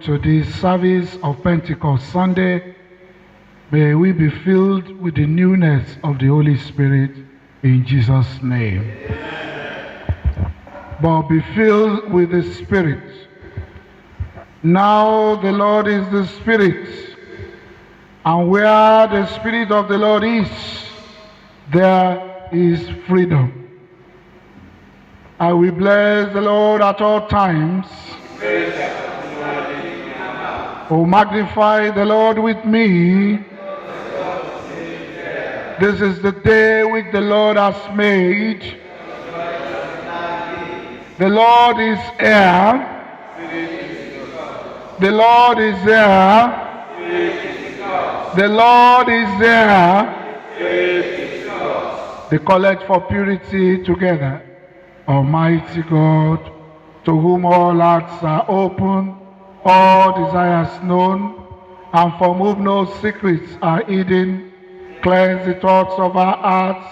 to this service of Pentecost Sunday. May we be filled with the newness of the Holy Spirit in Jesus' name. But be filled with the Spirit. Now the Lord is the Spirit, and where the Spirit of the Lord is, there is freedom. I will bless the Lord at all times. Oh, magnify the Lord with me. This is the day which the Lord has made. The Lord is here. The Lord is here. The Lord is here. The collect for purity together. Almighty God, to whom all hearts are open, all desires known, and from whom no secrets are hidden, cleanse the thoughts of our hearts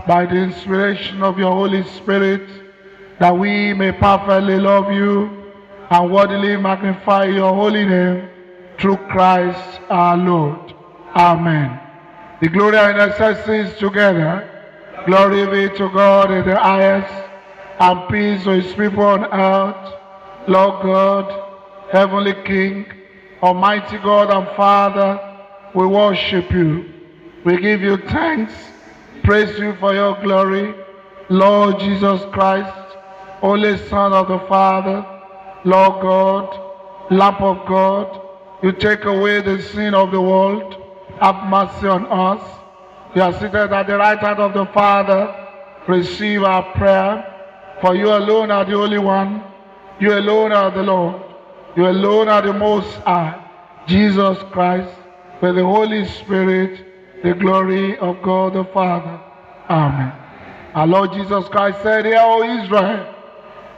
by the inspiration of your Holy Spirit, that we may perfectly love you and worthily magnify your holy name through Christ our Lord. Amen. The glory and excellencies together. Glory be to God in the highest, and peace to his people on earth. Lord God, heavenly King, almighty God and Father, we worship you. We give you thanks, praise you for your glory. Lord Jesus Christ, only Son of the Father, Lord God, Lamb of God, you take away the sin of the world. Have mercy on us. You are seated at the right hand of the Father. Receive our prayer. For you alone are the Holy One. You alone are the Lord. You alone are the Most High. Jesus Christ, with the Holy Spirit, the glory of God the Father. Amen. Our Lord Jesus Christ said, Hear, O Israel,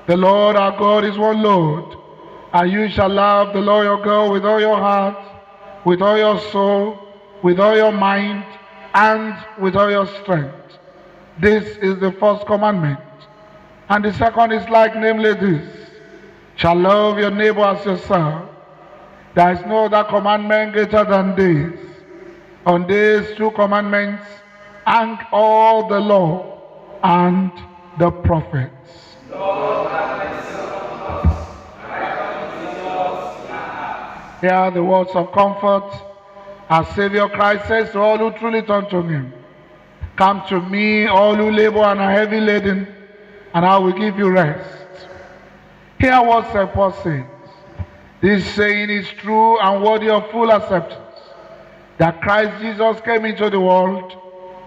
the Lord our God is one Lord, and you shall love the Lord your God with all your heart, with all your soul, with all your mind, and with all your strength. This is the first commandment. And the second is like, namely this, shall love your neighbor as yourself. There is no other commandment greater than this. On these two commandments hang all the law and the prophets. Lord, have mercy on us. Hear the words of comfort. Our Savior Christ says to all who truly turn to him, come to me, all who labor and are heavy laden, and I will give you rest. Hear what St. Paul says. This saying is true and worthy of full acceptance, that Christ Jesus came into the world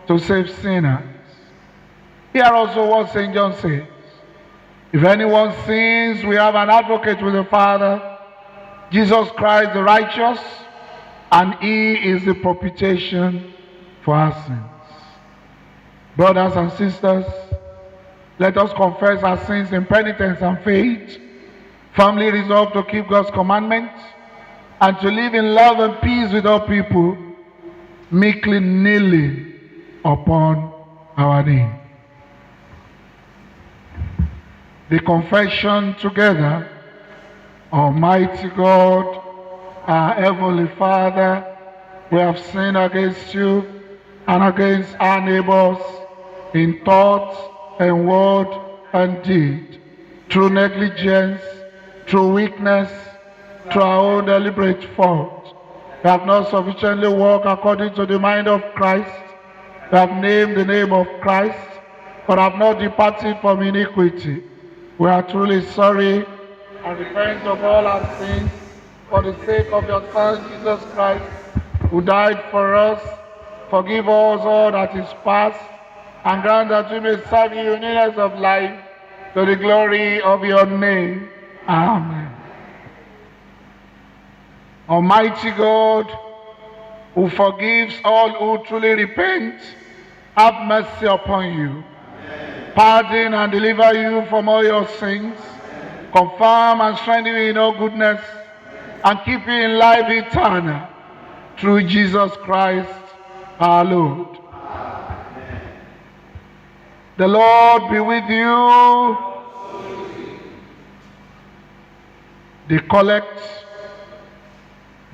to save sinners. Hear also what St. John says. If anyone sins, we have an advocate with the Father, Jesus Christ the righteous, and he is the propitiation for our sins. Brothers and sisters, let us confess our sins in penitence and faith, firmly resolved to keep God's commandments, and to live in love and peace with all people, meekly kneeling upon our knee. The confession together. Almighty God, our Heavenly Father, we have sinned against you and against our neighbors in thought and word and deed, through negligence, through weakness, through our own deliberate fault. We have not sufficiently walked according to the mind of Christ. We have named the name of Christ, but have not departed from iniquity. We are truly sorry and repent of all our sins for the sake of your Son, Jesus Christ, who died for us. Forgive us all that is past, and grant that we may serve you in newness of life, to the glory of your name. Amen. Almighty God, who forgives all who truly repent, have mercy upon you. Amen. Pardon and deliver you from all your sins. Amen. Confirm and strengthen you in all goodness, and keep you in life eternal, through Jesus Christ our Lord. Amen. The Lord be with you. The collect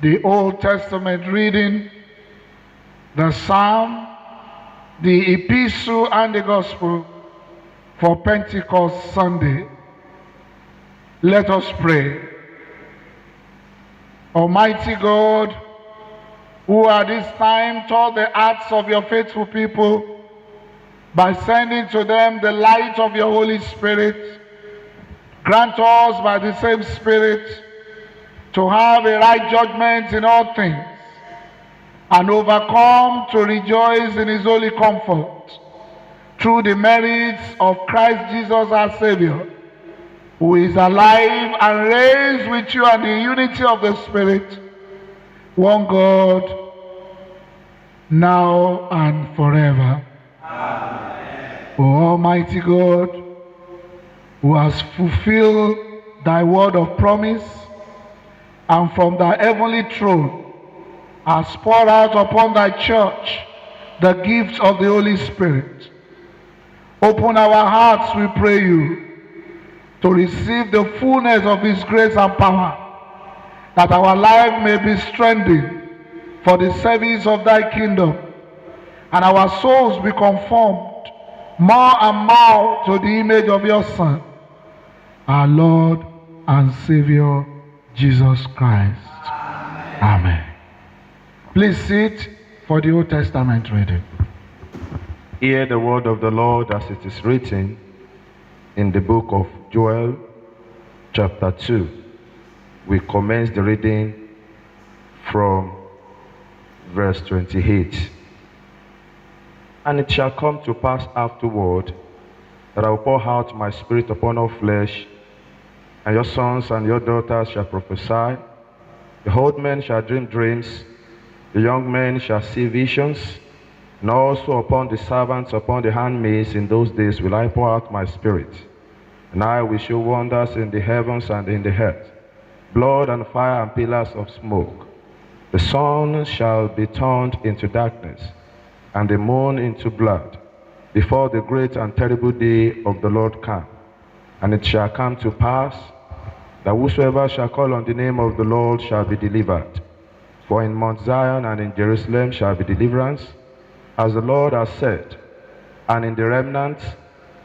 the Old Testament reading, the Psalm, the Epistle, and the Gospel for Pentecost Sunday. Let us pray. Almighty God, who at this time taught the hearts of your faithful people by sending to them the light of your Holy Spirit, grant us by the same Spirit to have a right judgment in all things and overcome to rejoice in his holy comfort through the merits of Christ Jesus our Savior, who is alive and raised with you in the unity of the Spirit, one God, now and forever. Amen. O Almighty God, who has fulfilled thy word of promise, and from thy heavenly throne has poured out upon thy church the gift of the Holy Spirit. Open our hearts, we pray you, to receive the fullness of his grace and power, that our life may be strengthened for the service of thy kingdom, and our souls be conformed more and more to the image of your Son, our Lord and Savior, Jesus Christ. Amen. Amen. Please sit for the Old Testament reading. Hear the word of the Lord as it is written in the book of Joel, chapter 2. We commence the reading from verse 28. And it shall come to pass afterward that I will pour out my spirit upon all flesh, and your sons and your daughters shall prophesy. The old men shall dream dreams, the young men shall see visions, and also upon the servants, upon the handmaids in those days will I pour out my spirit. And I will show wonders in the heavens and in the earth, blood and fire and pillars of smoke. The sun shall be turned into darkness, and the moon into blood, before the great and terrible day of the Lord come. And it shall come to pass that whosoever shall call on the name of the Lord shall be delivered. For in Mount Zion and in Jerusalem shall be deliverance, as the Lord has said, and in the remnant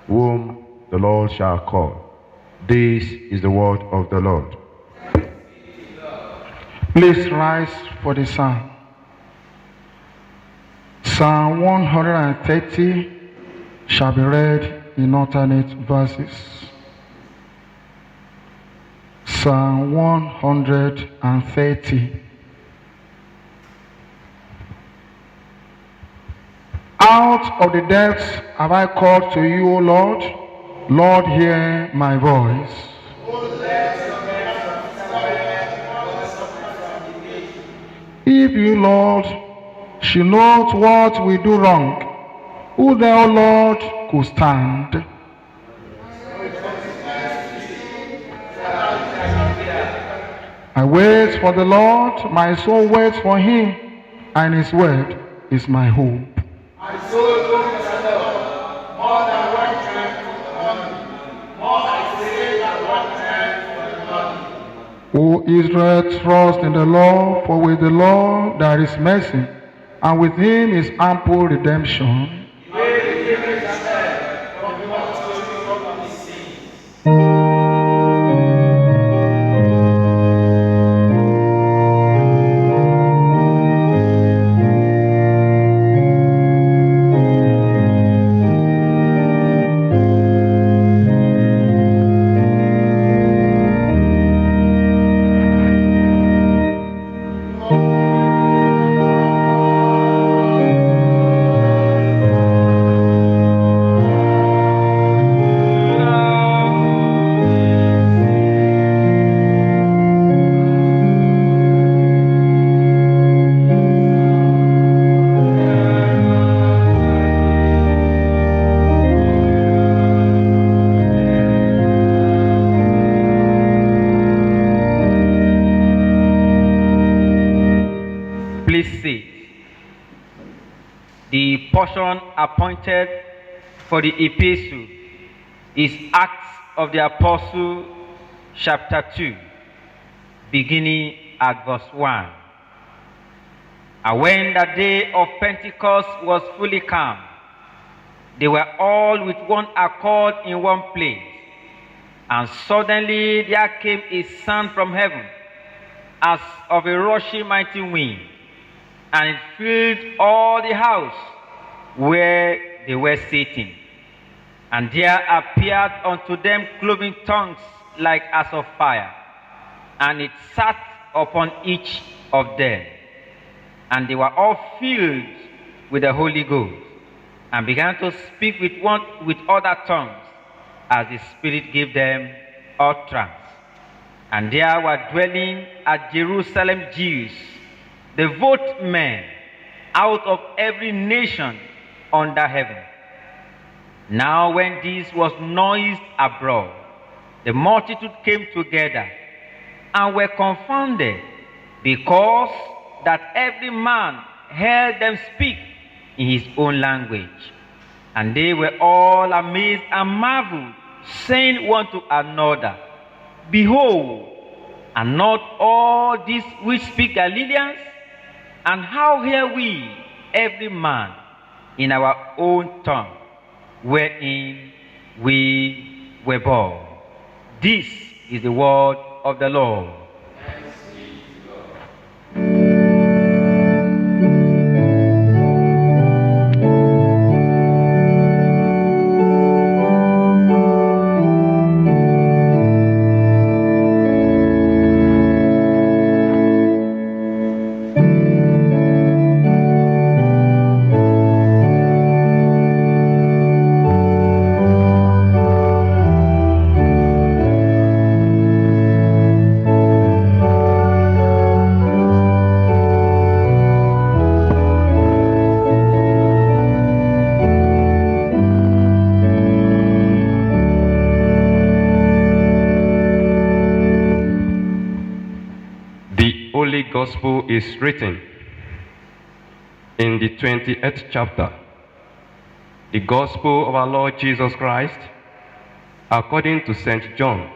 whom the Lord shall call. This is the word of the Lord. Please rise for the psalm. Psalm 130 shall be read in alternate verses. Psalm 130. Out of the depths have I called to you, O Lord. Lord, hear my voice. If you, Lord, should note what we do wrong, who thou, Lord, could stand? I wait for the Lord, my soul waits for him, and his word is my hope. My soul looks for the Lord, more than one time for the morning, more I say than one time for the morning. O Israel, trust in the Lord, for with the Lord there is mercy, and with him is ample redemption. The portion appointed for the epistle is Acts of the Apostle, chapter 2, beginning at verse 1. And when the day of Pentecost was fully come, they were all with one accord in one place. And suddenly there came a sound from heaven, as of a rushing mighty wind, and it filled all the house where they were sitting. And there appeared unto them cloven tongues like as of fire, and it sat upon each of them. And they were all filled with the Holy Ghost, and began to speak with other tongues, as the Spirit gave them utterance. And there were dwelling at Jerusalem Jews, devout men, out of every nation under heaven. Now when this was noised abroad, the multitude came together, and were confounded, because that every man heard them speak in his own language. And they were all amazed and marveled, saying one to another, Behold, are not all these which speak Galileans? And how hear we every man in our own tongue, wherein we were born? This is the word of the Lord. Holy Gospel is written in the 28th chapter. The Gospel of our Lord Jesus Christ according to St. John,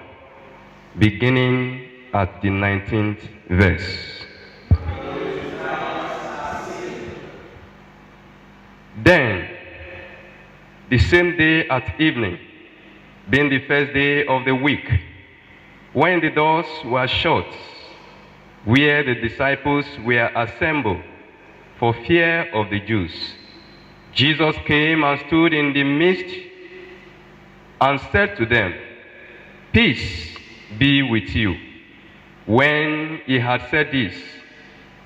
beginning at the 19th verse. Then, the same day at evening, being the first day of the week, when the doors were shut, where the disciples were assembled for fear of the Jews, Jesus came and stood in the midst and said to them, Peace be with you. When he had said this,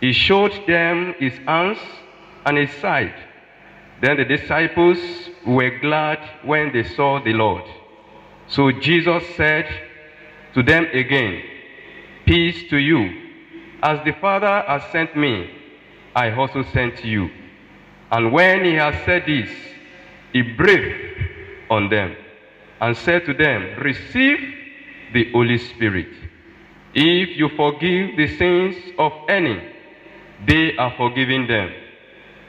he showed them his hands and his side. Then the disciples were glad when they saw the Lord. So Jesus said to them again, Peace to you. As the Father has sent me, I also sent you. And when he had said this, he breathed on them and said to them, Receive the Holy Spirit. If you forgive the sins of any, they are forgiven them.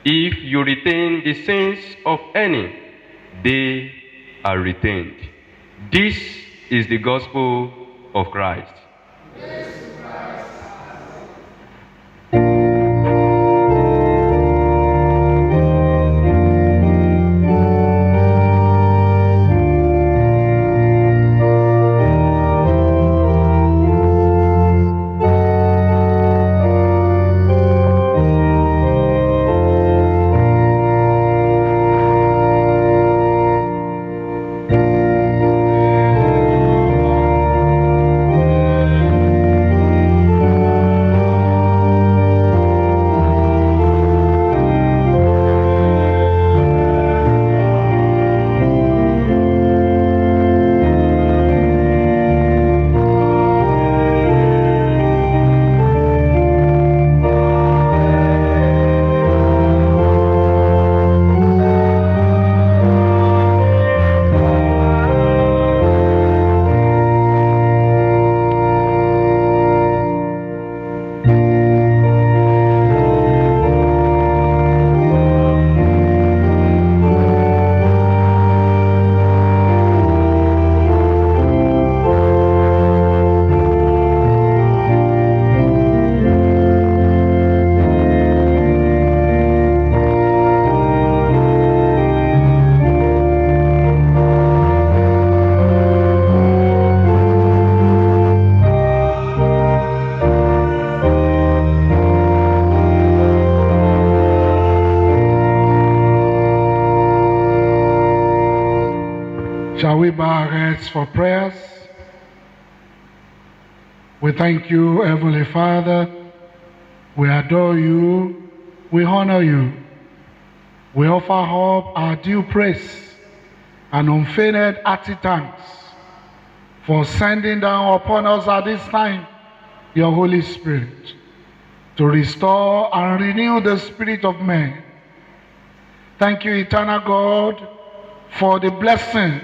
If you retain the sins of any, they are retained. This is the gospel of Christ. we bow our heads for prayers? We thank you, Heavenly Father. We adore you. We honor you. We offer up our due praise and unfeigned hearty thanks for sending down upon us at this time your Holy Spirit to restore and renew the spirit of men. Thank you, eternal God, for the blessings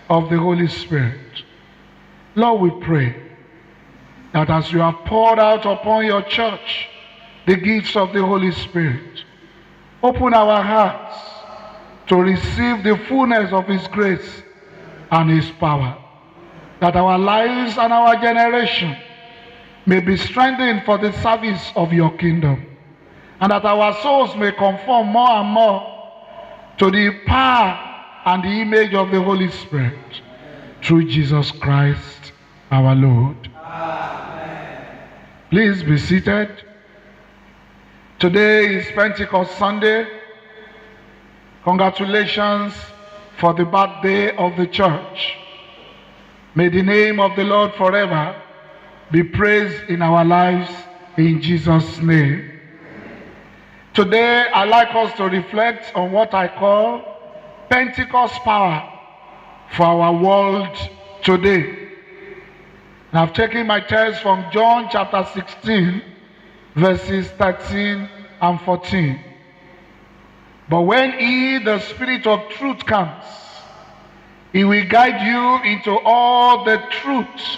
of the Holy Spirit. Lord, we pray that as you have poured out upon your church the gifts of the Holy Spirit, open our hearts to receive the fullness of his grace and his power, that our lives and our generation may be strengthened for the service of your kingdom, and that our souls may conform more and more to the power and the image of the Holy Spirit, through Jesus Christ our Lord. Amen. Please be seated. Today is Pentecost Sunday. Congratulations for the birthday of the church. May the name of the Lord forever be praised in our lives, in Jesus' name. Today, I'd like us to reflect on what I call Pentecost power for our world today. And I've taken my text from John chapter 16, verses 13 and 14. But when he, the Spirit of truth, comes, he will guide you into all the truth.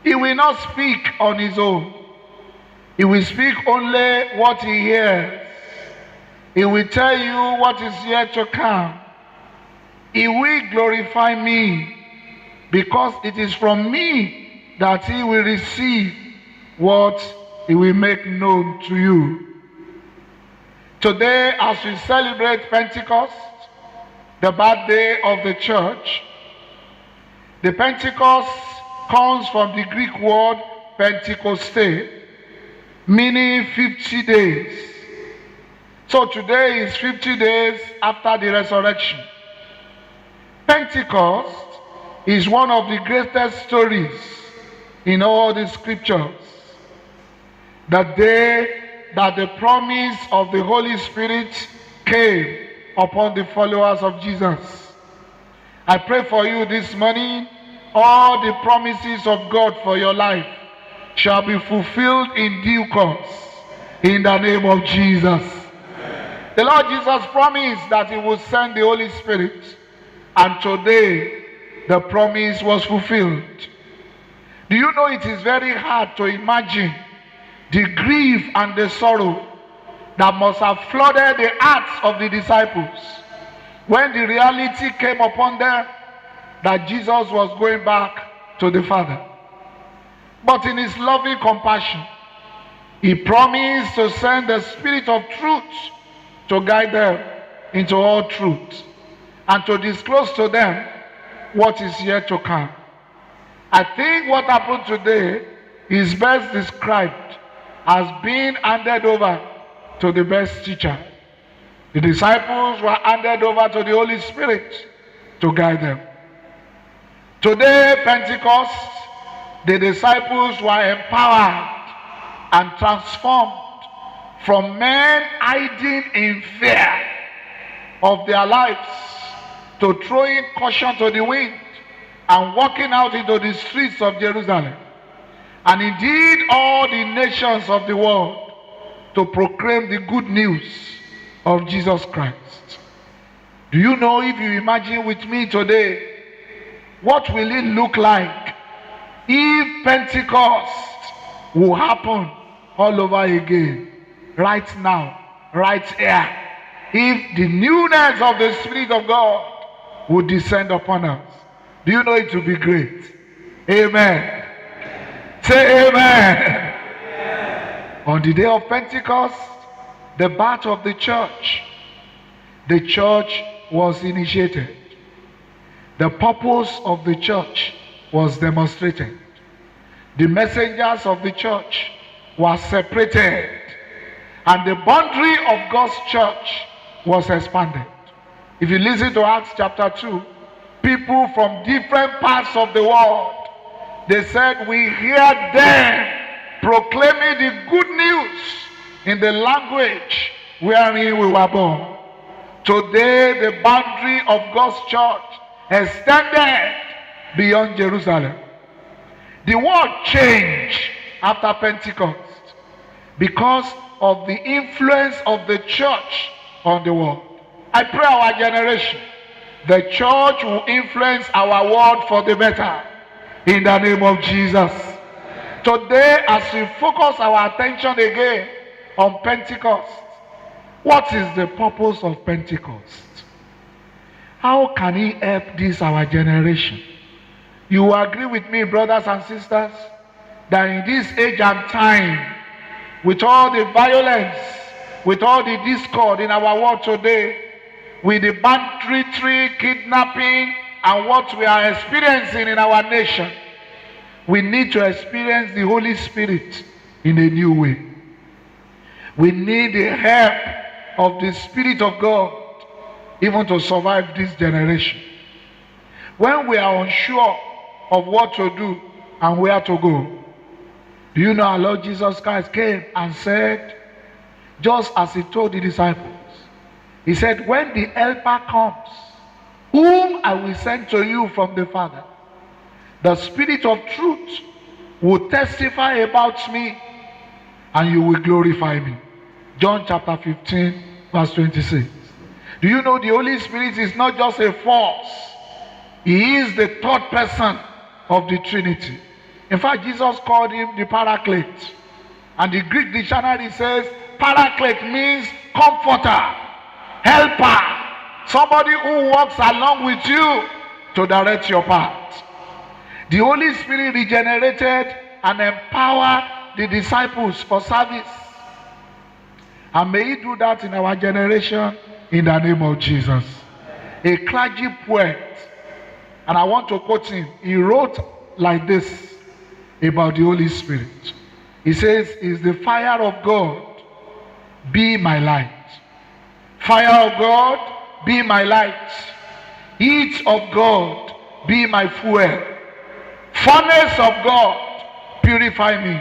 He will not speak on his own. He will speak only what he hears. He will tell you what is yet to come. He will glorify me, because it is from me that he will receive what he will make known to you. Today, as we celebrate Pentecost, the birthday of the church, the Pentecost comes from the Greek word Pentecoste, meaning 50 days. So today is 50 days after the resurrection. Pentecost is one of the greatest stories in all the scriptures. The day that the promise of the Holy Spirit came upon the followers of Jesus. I pray for you this morning, all the promises of God for your life shall be fulfilled in due course, in the name of Jesus. The Lord Jesus promised that he would send the Holy Spirit, and today the promise was fulfilled. Do you know it is very hard to imagine the grief and the sorrow that must have flooded the hearts of the disciples when the reality came upon them that Jesus was going back to the Father. But in his loving compassion, he promised to send the Spirit of truth to guide them into all truth and to disclose to them what is yet to come. I think what happened today is best described as being handed over to the best teacher. The disciples were handed over to the Holy Spirit to guide them. Today, Pentecost, the disciples were empowered and transformed from men hiding in fear of their lives to throwing caution to the wind and walking out into the streets of Jerusalem, and indeed all the nations of the world, to proclaim the good news of Jesus Christ. Do you know, if you imagine with me today, what will it look like if Pentecost will happen all over again, right now, right here? If the newness of the Spirit of God would descend upon us, do you know it will be great? Amen. Say amen. Amen. On the day of Pentecost, the birth of the church was initiated. The purpose of the church was demonstrated. The messengers of the church were separated, and the boundary of God's church was expanded. If you listen to Acts chapter 2, people from different parts of the world. They said, we hear them proclaiming the good news in the language wherein we were born. Today, the boundary of God's church extended beyond Jerusalem. The world changed after Pentecost because of the influence of the church on the world. I pray our generation, the church will influence our world for the better in the name of Jesus. Today, as we focus our attention again on Pentecost, what is the purpose of Pentecost? How can it help this our generation? You will agree with me, brothers and sisters, that in this age and time, with all the violence, with all the discord in our world today, with the banditry, kidnapping, and what we are experiencing in our nation, we need to experience the Holy Spirit in a new way. We need the help of the Spirit of God even to survive this generation. When we are unsure of what to do and where to go, do you know our Lord Jesus Christ came and said, just as he told the disciples, he said, when the helper comes, whom I will send to you from the Father, the Spirit of truth will testify about me and you will glorify me. John chapter 15 verse 26. Do you know the Holy Spirit is not just a force? He is the third person of the Trinity. In fact, Jesus called him the Paraclete. And the Greek dictionary says Paraclete means comforter, helper, somebody who walks along with you to direct your path. The Holy Spirit regenerated and empowered the disciples for service. And may he do that in our generation in the name of Jesus. A clergy poet, and I want to quote him, he wrote like this about the Holy Spirit. He says, is the fire of God, be my light. Fire of God, be my light. Heat of God, be my fuel. Furnace of God, purify me.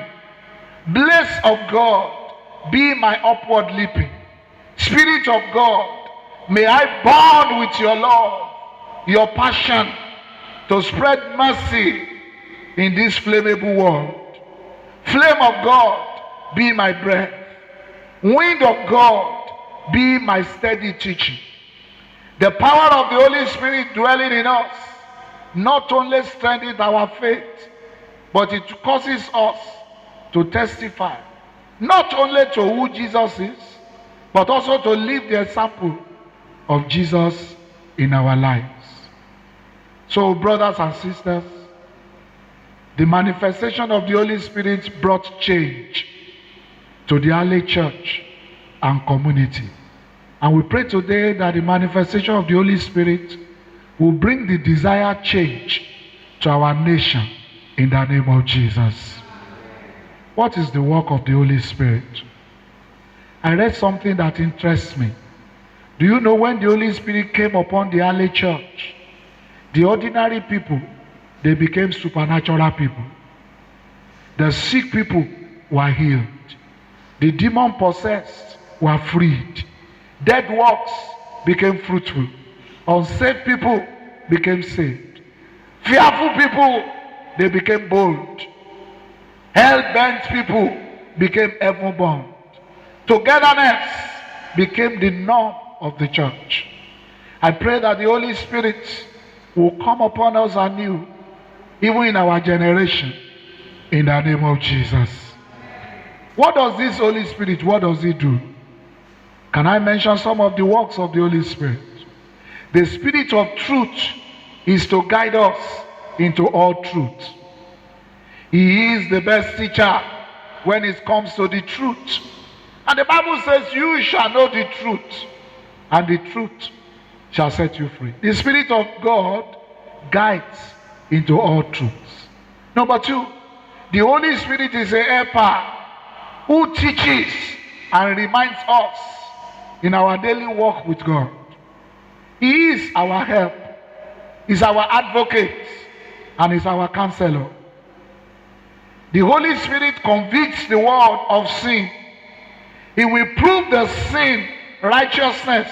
Blaze of God, be my upward leaping. Spirit of God, may I burn with your love, your passion, to spread mercy in this flammable world. Flame of God, be my breath. Wind of God, be my steady teaching. The power of the Holy Spirit dwelling in us not only strengthens our faith, but it causes us to testify not only to who Jesus is, but also to live the example of Jesus in our lives. So, brothers and sisters, the manifestation of the Holy Spirit brought change to the early church and community. And we pray today that the manifestation of the Holy Spirit will bring the desired change to our nation in the name of Jesus. What is the work of the Holy Spirit? I read something that interests me. Do you know when the Holy Spirit came upon the early church, the ordinary people, they became supernatural people. The sick people were healed. The demon-possessed were freed. Dead works became fruitful. Unsaved people became saved. Fearful people, they became bold. Hell-bent people became heaven-bound. Togetherness became the norm of the church. I pray that the Holy Spirit will come upon us anew, even in our generation, in the name of Jesus. What does this Holy Spirit, what does he do? Can I mention some of the works of the Holy Spirit? The Spirit of truth is to guide us into all truth. He is the best teacher when it comes to the truth. And the Bible says, you shall know the truth, and the truth shall set you free. The Spirit of God guides into all truths. Number two, the Holy Spirit is a helper who teaches and reminds us in our daily walk with God. He is our help. is our advocate, and is our counselor. The Holy Spirit convicts the world of sin. He will prove the sin, righteousness,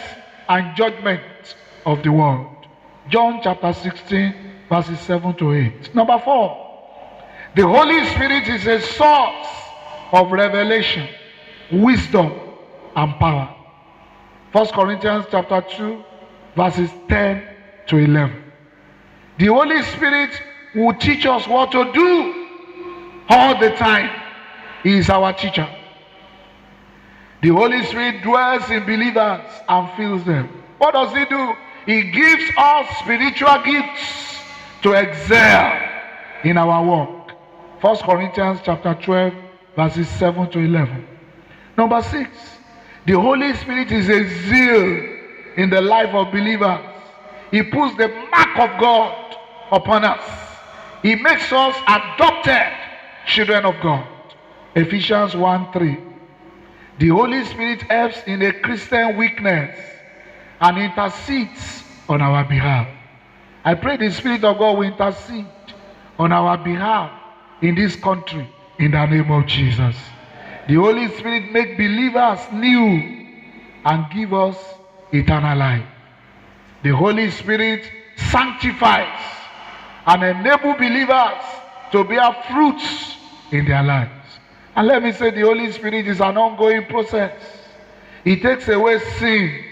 and judgment of the world. John chapter 16, verses 7 to 8. Number 4, the Holy Spirit is a source of revelation, wisdom, and power. 1 Corinthians chapter 2, verses 10 to 11. The Holy Spirit will teach us what to do all the time. He is our teacher. The Holy Spirit dwells in believers and fills them. What does he do? He gives us spiritual gifts to excel in our work. 1 Corinthians chapter 12, verses 7 to 11. Number 6, the Holy Spirit is a zeal in the life of believers. He puts the mark of God upon us. He makes us adopted children of God. Ephesians 1:3. The Holy Spirit helps in a Christian weakness and intercedes on our behalf. I pray the Spirit of God will intercede on our behalf in this country in the name of Jesus. The Holy Spirit makes believers new and give us eternal life. The Holy Spirit sanctifies and enables believers to bear fruits in their lives. And let me say, the Holy Spirit is an ongoing process. He takes away sin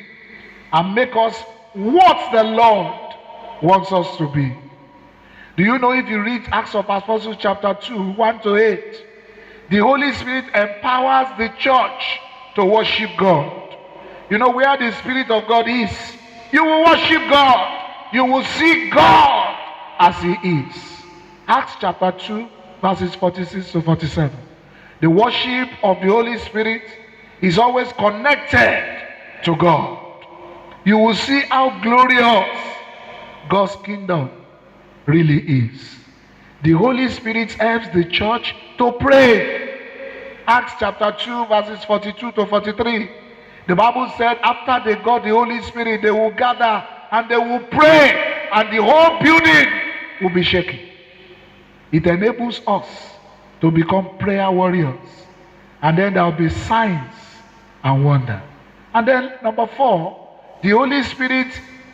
and makes us what the Lord wants us to be. Do you know, if you read Acts of Apostles chapter 2, 1 to 8, the Holy Spirit empowers the church to worship God. You know, where the Spirit of God is, you will worship God. You will see God as he is. Acts chapter 2, verses 46 to 47. The worship of the Holy Spirit is always connected to God. You will see how glorious God's kingdom really is. The Holy Spirit helps the church to pray. Acts chapter 2, verses 42 to 43. The Bible said after they got the Holy Spirit, they will gather and they will pray, and the whole building will be shaking. It enables us to become prayer warriors. And then there will be signs and wonder. And then number 4, the Holy Spirit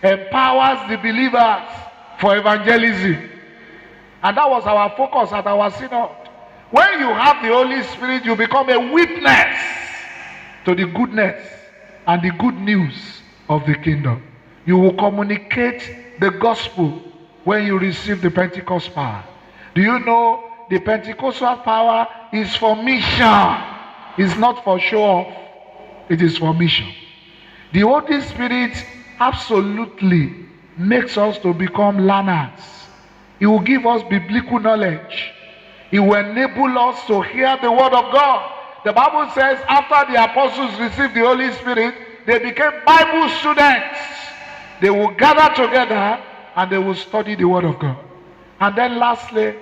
empowers the believers for evangelism. And that was our focus at our synod. When you have the Holy Spirit, you become a witness to the goodness and the good news of the kingdom. You will communicate the gospel when you receive the Pentecost power. Do you know the Pentecostal power is for mission? It's not for show off. It is for mission. The Holy Spirit absolutely makes us to become learners. He will give us biblical knowledge. He will enable us to hear the word of God. The Bible says after the apostles received the Holy Spirit, they became Bible students. They will gather together and they will study the word of God. And then lastly,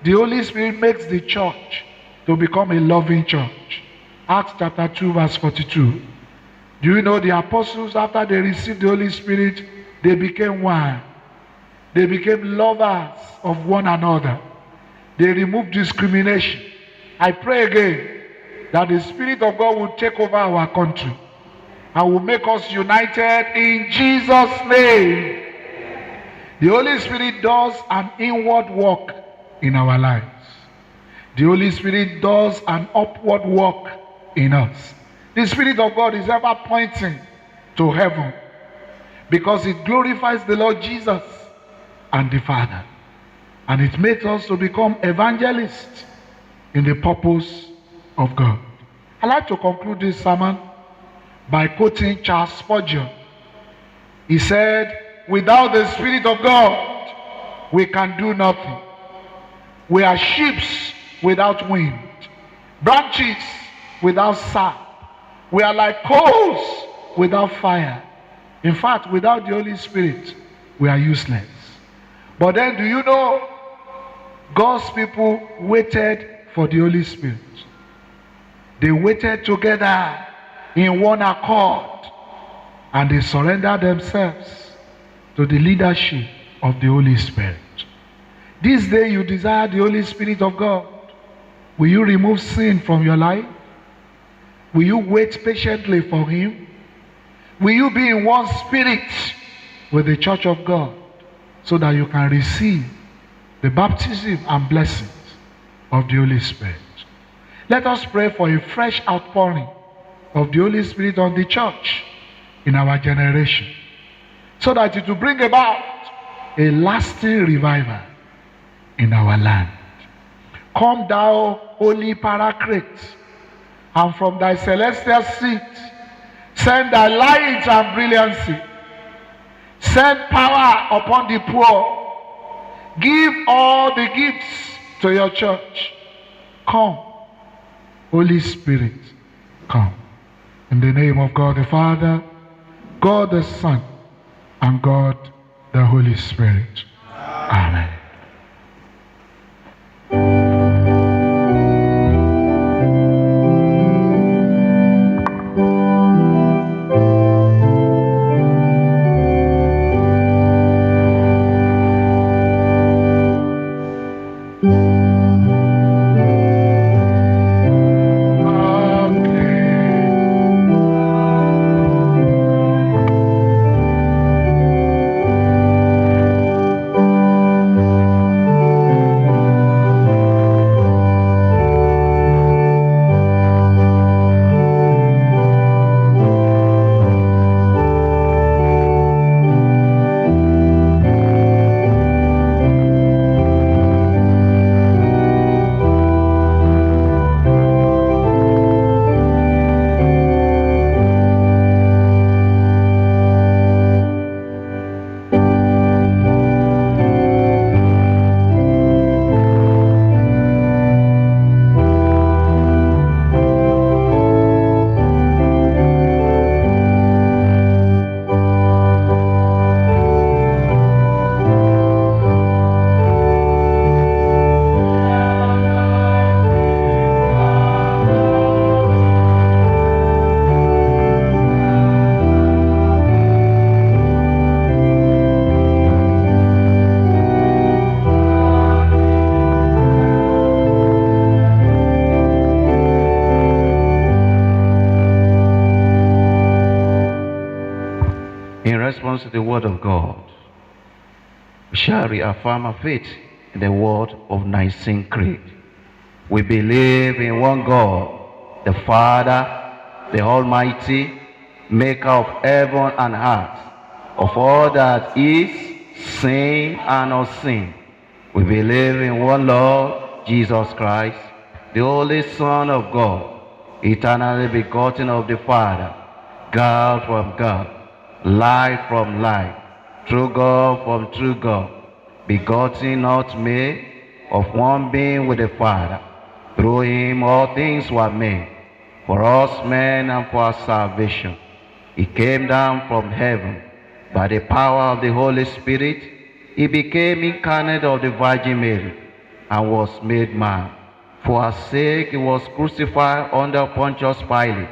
the Holy Spirit makes the church to become a loving church. Acts chapter 2, verse 42. Do you know the apostles, after they received the Holy Spirit, they became one. They became lovers of one another. They removed discrimination. I pray again that the Spirit of God will take over our country and will make us united in Jesus' name. The Holy Spirit does an inward work in our lives. The Holy Spirit does an upward work in us. The Spirit of God is ever pointing to heaven because it glorifies the Lord Jesus and the Father. And it makes us to become evangelists in the purpose of God. I'd like to conclude this sermon by quoting Charles Spurgeon. He said, without the Spirit of God, we can do nothing. We are sheep without wind, branches without sap. We are like coals without fire. In fact, without the Holy Spirit, we are useless. But then, do you know, God's people waited for the Holy Spirit. They waited together in one accord, and they surrendered themselves to the leadership of the Holy Spirit. This day you desire the Holy Spirit of God. Will you remove sin from your life? Will you wait patiently for Him? Will you be in one spirit with the church of God so that you can receive the baptism and blessings of the Holy Spirit? Let us pray for a fresh outpouring of the Holy Spirit on the church in our generation, so that it will bring about a lasting revival in our land. Come thou, Holy Paraclete, and from thy celestial seat send thy light and brilliancy. Send power upon the poor. Give all the gifts to your church. Come, Holy Spirit, come. In the name of God the Father, God the Son, and God the Holy Spirit. Amen. In response to the word of God, we shall reaffirm our faith in the word of Nicene Creed. We believe in one God, the Father, the Almighty, maker of heaven and earth, of all that is seen and unseen. We believe in one Lord, Jesus Christ, the only Son of God, eternally begotten of the Father, God from God, light from light, true God from true God, begotten, not made, of one being with the Father. Through him all things were made, for us men and for our salvation. He came down from heaven. By the power of the Holy Spirit, he became incarnate of the Virgin Mary, and was made man. For our sake he was crucified under Pontius Pilate.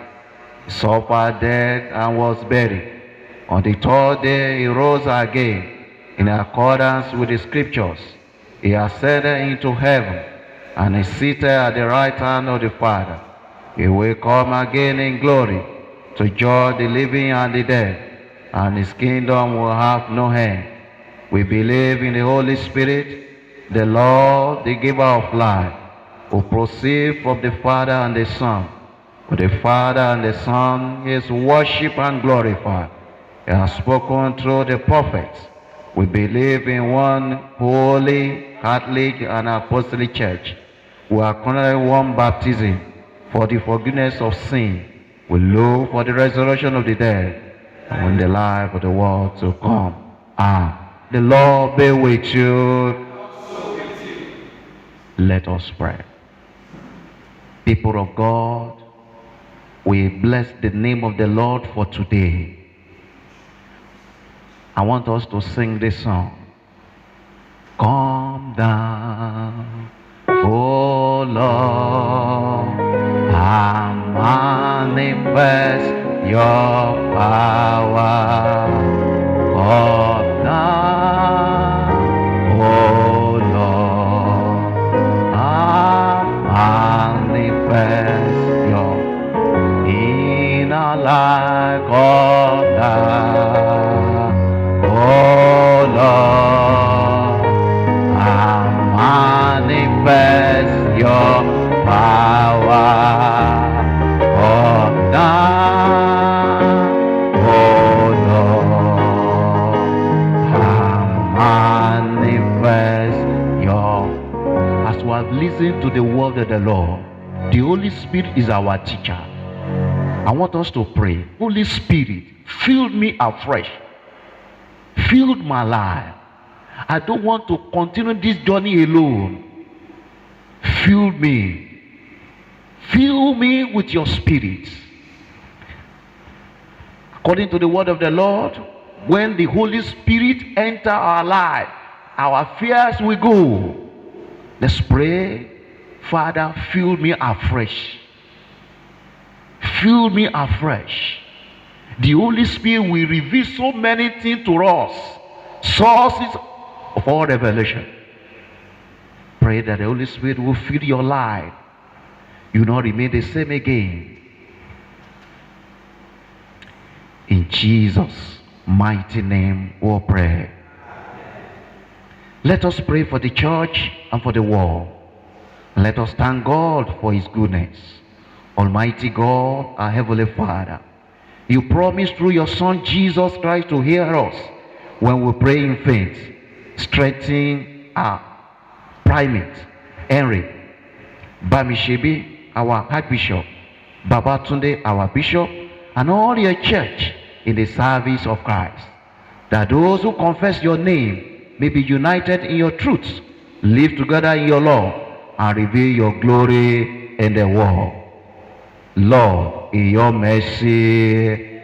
He suffered death and was buried. On the third day he rose again, in accordance with the Scriptures. He ascended into heaven, and is seated at the right hand of the Father. He will come again in glory to judge the living and the dead, and his kingdom will have no end. We believe in the Holy Spirit, the Lord, the giver of life, who proceeds from the Father and the Son. With the Father and the Son he is worshipped and glorified. He has spoken through the prophets. We believe in one holy, Catholic, and Apostolic Church. We acknowledge one baptism for the forgiveness of sin. We look for the resurrection of the dead, and in the life of the world to come. Amen. The Lord be with you. Let us pray. People of God, we bless the name of the Lord for today. I want us to sing this song. Come down, O Lord, and manifest your power. Come down, listen to the word of the Lord. The Holy Spirit is our teacher. I want us to pray. Holy Spirit, fill me afresh. Fill my life. I don't want to continue this journey alone. Fill me. Fill me with your spirit. According to the word of the Lord, when the Holy Spirit enter our life, our fears will go. Let's pray. Father, fill me afresh. Fill me afresh. The Holy Spirit will reveal so many things to us, sources of all revelation. Pray that the Holy Spirit will fill your life. You will not remain the same again. In Jesus' mighty name we pray. Let us pray for the church and for the world. Let us thank God for his goodness. Almighty God, our Heavenly Father, you promised through your Son Jesus Christ to hear us when we pray in faith. Strengthen our primate, Henry Bamishebi, our Archbishop, Babatunde, our Bishop, and all your church in the service of Christ, that those who confess your name may be united in your truth, live together in your love, and reveal your glory in the world. Lord, in your mercy,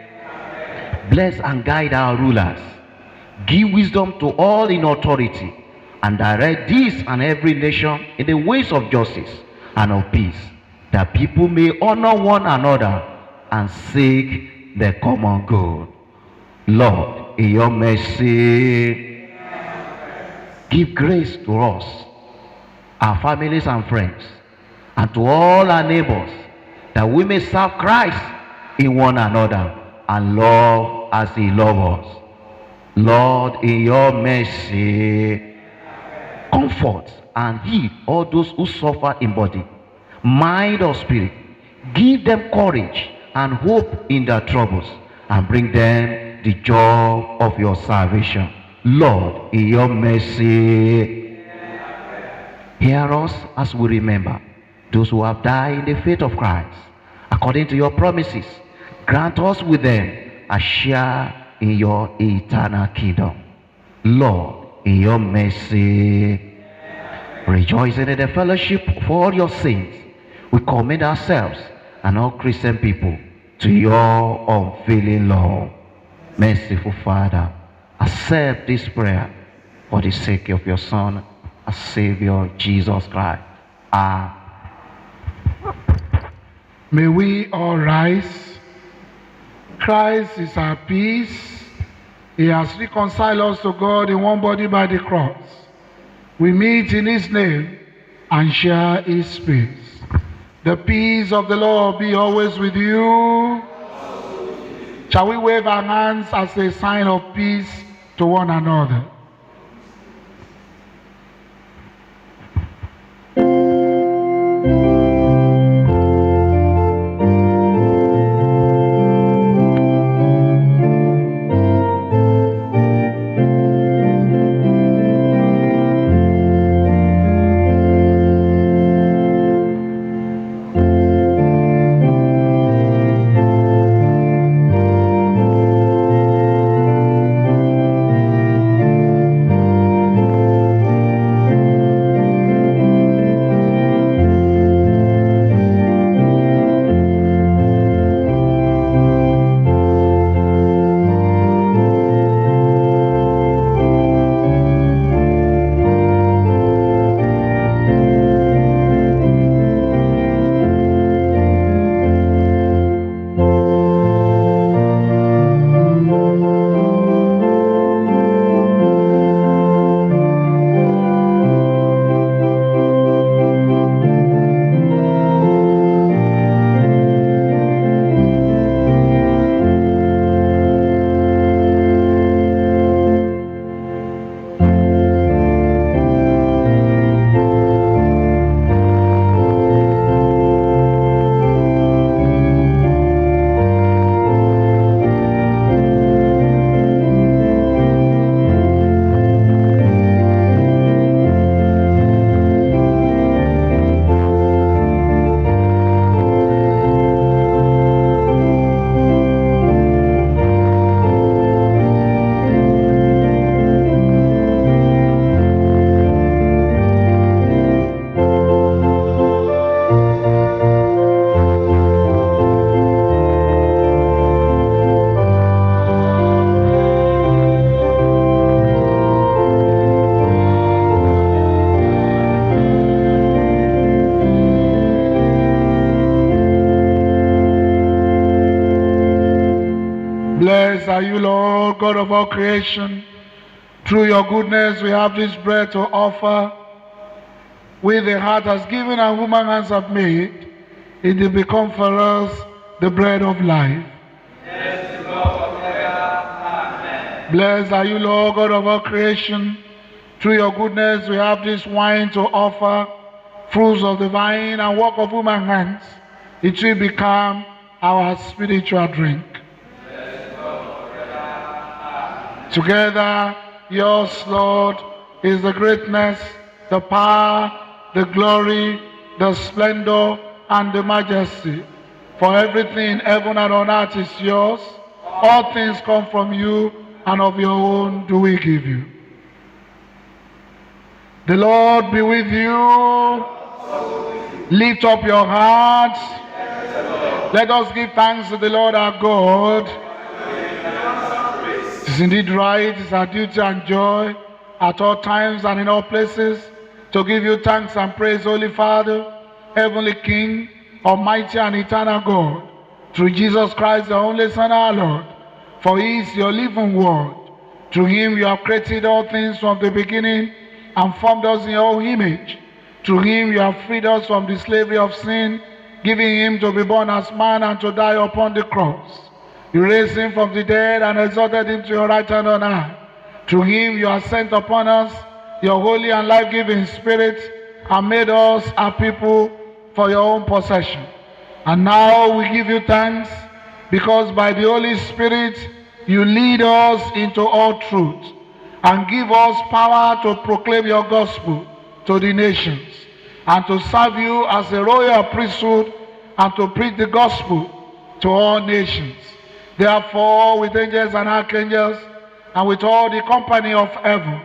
bless and guide our rulers. Give wisdom to all in authority, and direct this and every nation in the ways of justice and of peace, that people may honor one another and seek the common good. Lord, in your mercy, give grace to us, our families and friends, and to all our neighbors, that we may serve Christ in one another and love as he loves us. Lord, in your mercy, comfort and heal all those who suffer in body, mind, or spirit. Give them courage and hope in their troubles, and bring them the joy of your salvation. Lord, in your mercy, hear us as we remember those who have died in the faith of Christ. According to your promises, grant us with them a share in your eternal kingdom. Lord, in your mercy, rejoicing in the fellowship of all your saints, we commit ourselves and all Christian people to your unfailing love. Merciful Father, accept this prayer for the sake of your Son, our Savior, Jesus Christ. Amen. May we all rise. Christ is our peace. He has reconciled us to God in one body by the cross. We meet in his name and share his peace. The peace of the Lord be always with you. Shall we wave our hands as a sign of peace to one another? Lord God of all creation, through your goodness we have this bread to offer, which the heart has given and human hands have made. It will become for us the bread of life. Blessed are you, Lord God of all creation. Through your goodness we have this wine to offer, fruits of the vine and work of human hands. It will become our spiritual drink. Together, yours, Lord, is the greatness, the power, the glory, the splendor, and the majesty. For everything in heaven and on earth is yours. All things come from you, and of your own do we give you. The Lord be with you. Lift up your hearts. Let us give thanks to the Lord our God. It is indeed right, it is our duty and joy at all times and in all places to give you thanks and praise, Holy Father, Heavenly King, Almighty and eternal God, through Jesus Christ, the only Son, our Lord. For he is your living word. Through him you have created all things from the beginning and formed us in your image. Through him you have freed us from the slavery of sin, giving him to be born as man and to die upon the cross. You raised him from the dead and exalted him to your right hand on high. Through him you have sent upon us your holy and life-giving Spirit and made us a people for your own possession. And now we give you thanks because by the Holy Spirit you lead us into all truth and give us power to proclaim your gospel to the nations and to serve you as a royal priesthood and to preach the gospel to all nations. Therefore, with angels and archangels and with all the company of heaven,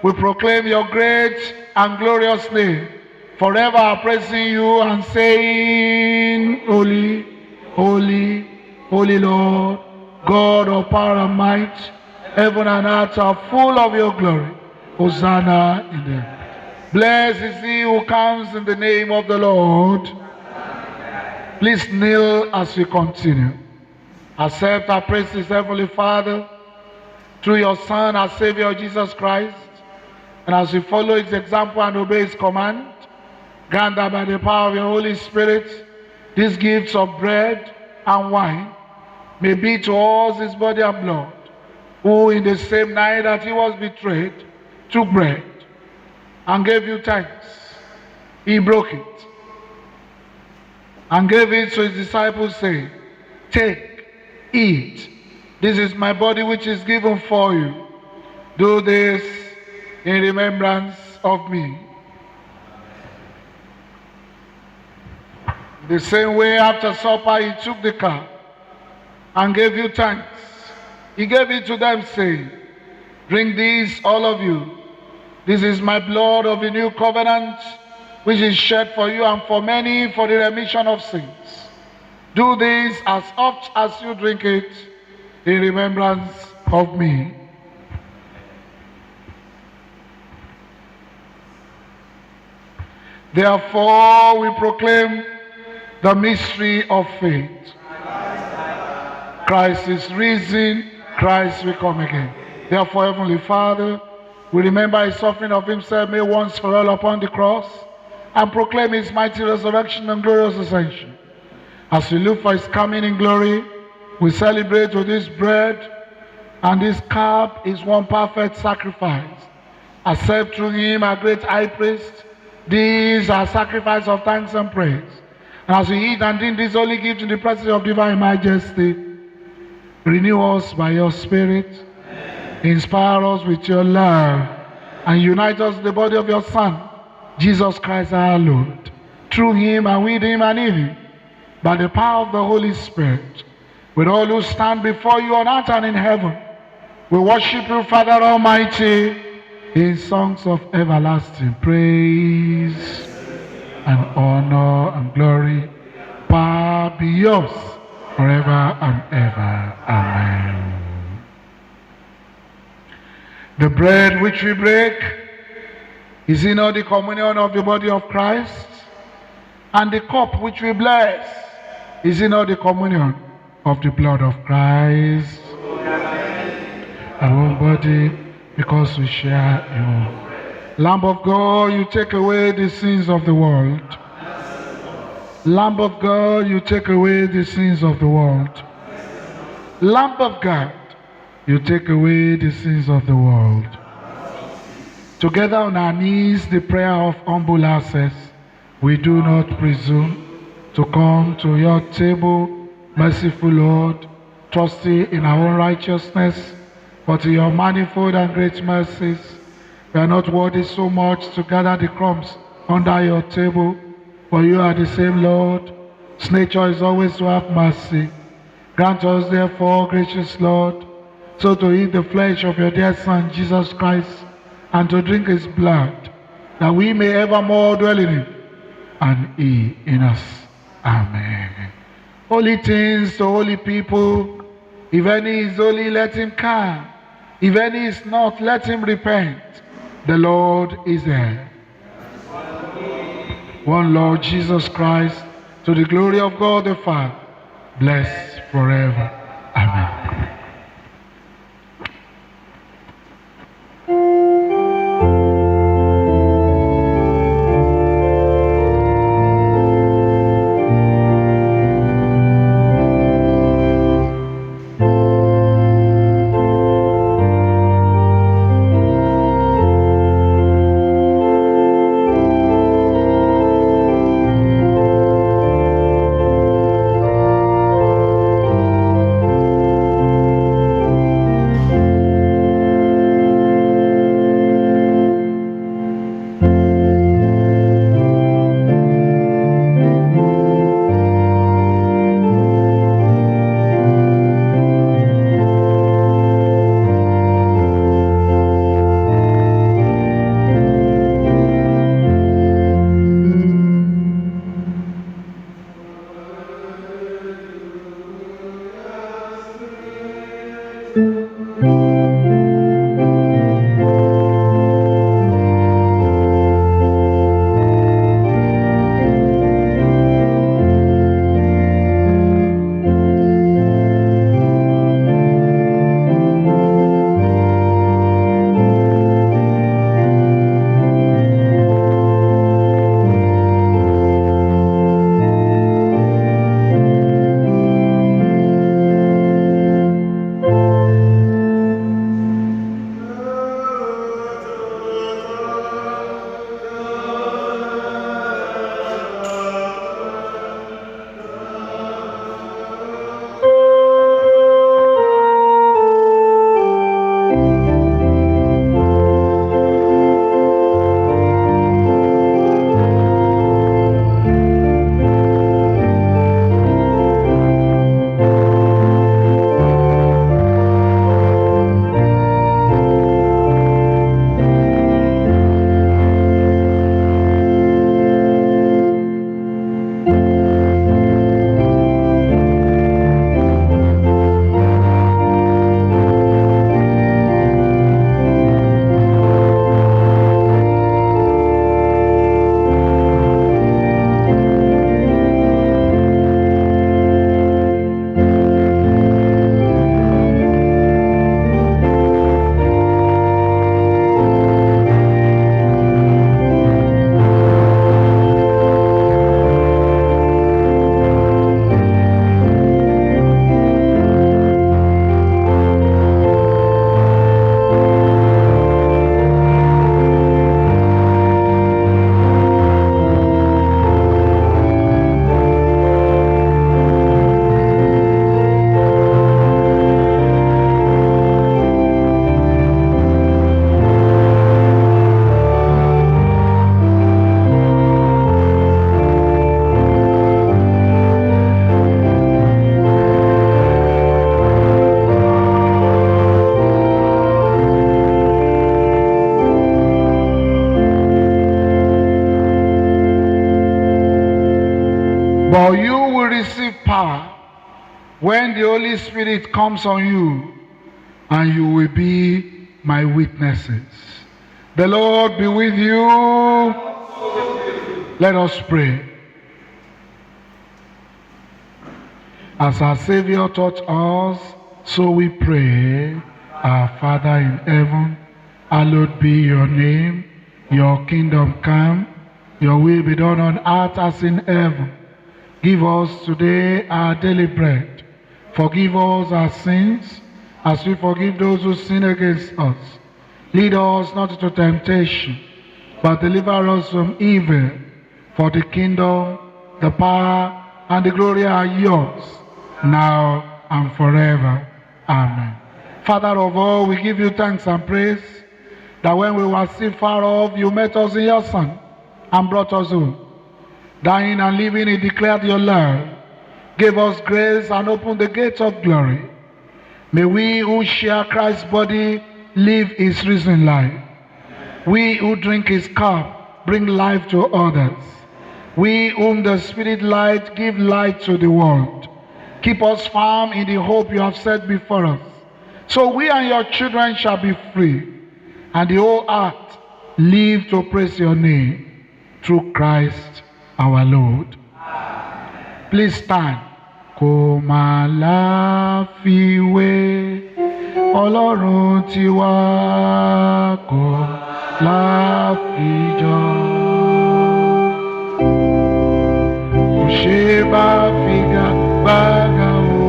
we proclaim your great and glorious name, forever praising you and saying, Holy, holy, holy Lord, God of power and might, heaven and earth are full of your glory. Hosanna in the heavens. Blessed is he who comes in the name of the Lord. Please kneel as we continue. Accept our praises, Heavenly Father, through your Son, our Savior, Jesus Christ. And as we follow his example and obey his command, grant that by the power of your Holy Spirit, these gifts of bread and wine may be to us his body and blood, who in the same night that he was betrayed, took bread and gave you thanks. He broke it and gave it to his disciples, saying, Take, eat. This is my body which is given for you. Do this in remembrance of me. The same way after supper he took the cup and gave you thanks. He gave it to them, saying, Drink this, all of you. This is my blood of the new covenant, which is shed for you and for many for the remission of sins. Do this as oft as you drink it in remembrance of me. Therefore, we proclaim the mystery of faith. Christ is risen, Christ will come again. Therefore, Heavenly Father, we remember his suffering of himself made once for all upon the cross and proclaim his mighty resurrection and glorious ascension. As we look for his coming in glory, we celebrate with this bread and this cup is one perfect sacrifice. Accept through him our great high priest. These are sacrifice of thanks and praise. And as we eat and drink this holy gift in the presence of divine majesty, renew us by your Spirit, inspire us with your love, and unite us in the body of your Son, Jesus Christ our Lord. Through him and with him and in him, by the power of the Holy Spirit, with all who stand before you on earth and in heaven, we worship you, Father Almighty, in songs of everlasting praise and honor and glory. Power be yours forever and ever. Amen. The bread which we break is in all the communion of the body of Christ, and the cup which we bless is in all the communion of the blood of Christ. our one body, because we share you. Lamb of God, you take away the sins of the world. Lamb of God, you take away the sins of the world. Lamb of God, you take away the sins of the world. Together on our knees, the prayer of humble access, we do not presume to come to your table, merciful Lord, trusting in our own righteousness, but in your manifold and great mercies. We are not worthy so much to gather the crumbs under your table, for you are the same Lord. Its nature is always to have mercy. Grant us therefore, gracious Lord, so to eat the flesh of your dear Son, Jesus Christ, and to drink his blood, that we may evermore dwell in him, and he in us. Amen. Holy things to holy people, if any is holy, let him come. If any is not, let him repent. The Lord is there. One Lord Jesus Christ, to the glory of God the Father, blessed forever. Amen. But you will receive power when the Holy Spirit comes on you, and you will be my witnesses. The Lord be with you. Let us pray. As our Savior taught us, so we pray. Our Father in heaven, hallowed be your name. Your kingdom come, your will be done on earth as in heaven. Give us today our daily bread. Forgive us our sins, as we forgive those who sin against us. Lead us not into temptation, but deliver us from evil. For the kingdom, the power, and the glory are yours, now and forever. Amen. Father of all, we give you thanks and praise that when we were still far off, you met us in your Son and brought us home. Dying and living, he declared your love, gave us grace and opened the gates of glory. May we who share Christ's body live his risen life. We who drink his cup bring life to others. We whom the Spirit light give light to the world. Keep us firm in the hope you have set before us, so we and your children shall be free, and the whole earth live to praise your name, through Christ our Lord. Please stand. Kò mà láfiwé, Ọlọ́run tiwa kò láfijọ. Kò ṣe bá figagbága o.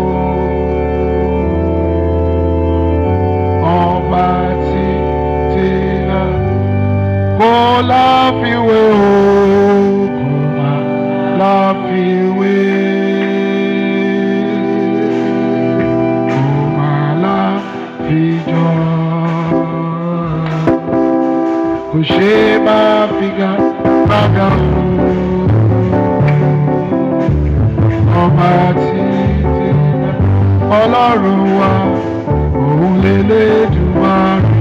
Ọba títí lá kò láfiwé o, kò má láfiwé. Kò ṣe má figagbága o. Ọba títí lá Ọlọ́run wa, òun l'Elédùmarè,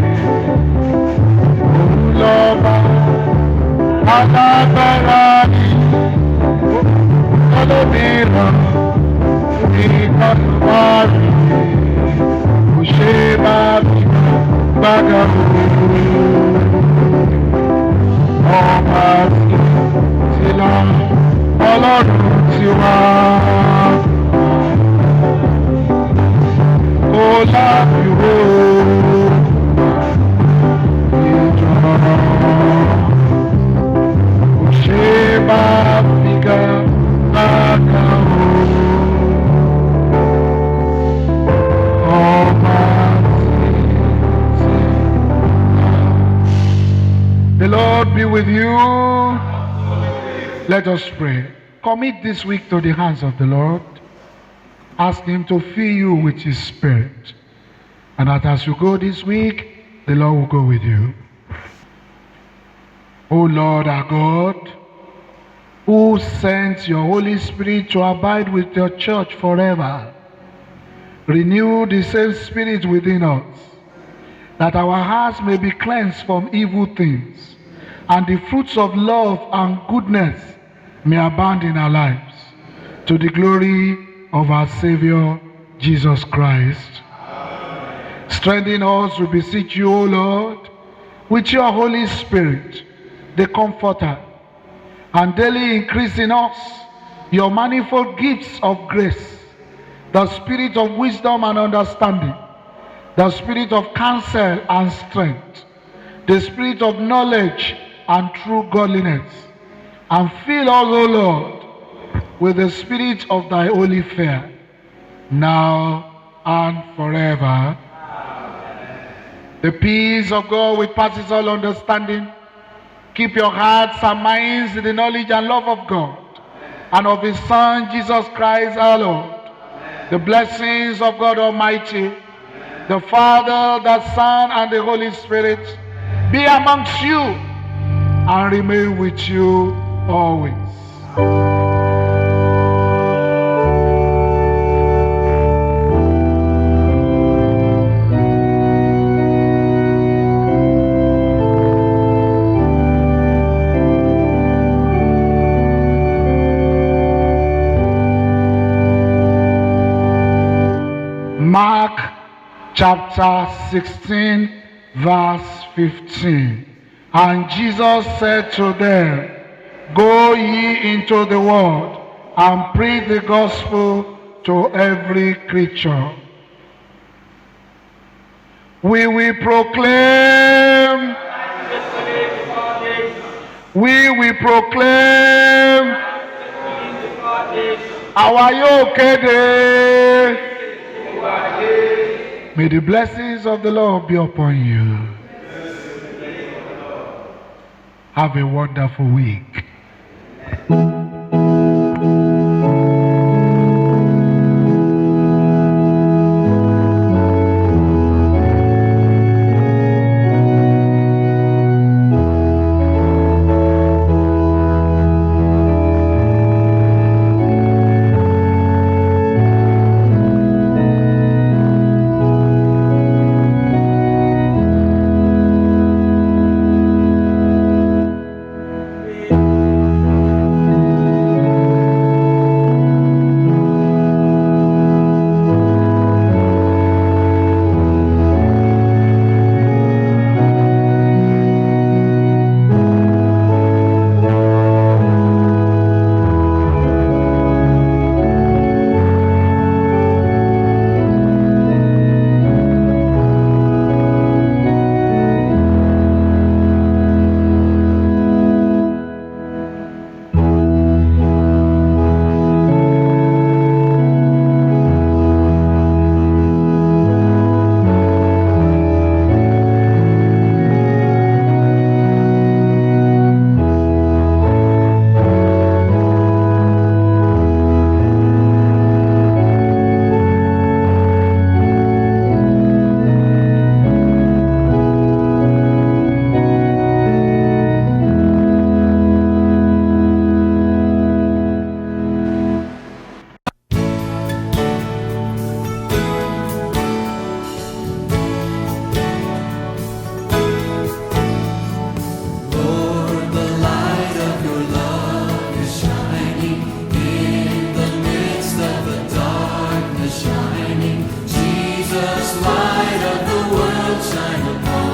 òun lọ́ba alágbára ni, olómìíràn ìkànnì wá rí. Kò ṣe má figagbága o. Ọba títí lá Ọlọ́run tiwa kò láfiwé o. Ìjọ kò ṣe má figagbága o. Ọba títí lá. The Lord be with you. Let us pray. Commit this week to the hands of the Lord. Ask him to fill you with his Spirit. And that as you go this week, the Lord will go with you. O Lord our God, who sent your Holy Spirit to abide with your church forever, renew the same Spirit within us, that our hearts may be cleansed from evil things, and the fruits of love and goodness may abound in our lives, to the glory of our Savior, Jesus Christ. Amen. Strengthen us, we beseech you, O Lord, with your Holy Spirit, the Comforter, and daily increase in us your manifold gifts of grace, the spirit of wisdom and understanding, the spirit of counsel and strength, the spirit of knowledge and true godliness, and fill us, O Lord, with the spirit of thy holy fear, now and forever. Amen. The peace of God which passes all understanding, keep your hearts and minds in the knowledge and love of God and of his Son, Jesus Christ our Lord. Amen. The blessings of God Almighty, the Father, the Son, and the Holy Spirit be amongst you and remain with you always. Mark chapter 16, verse 15. And Jesus said to them, Go ye into the world and preach the gospel to every creature. We will proclaim. We will proclaim. Àwa yóò kéde. May the blessings of the Lord be upon you. Have a wonderful week. Shining, Jesus, light of the world, shine upon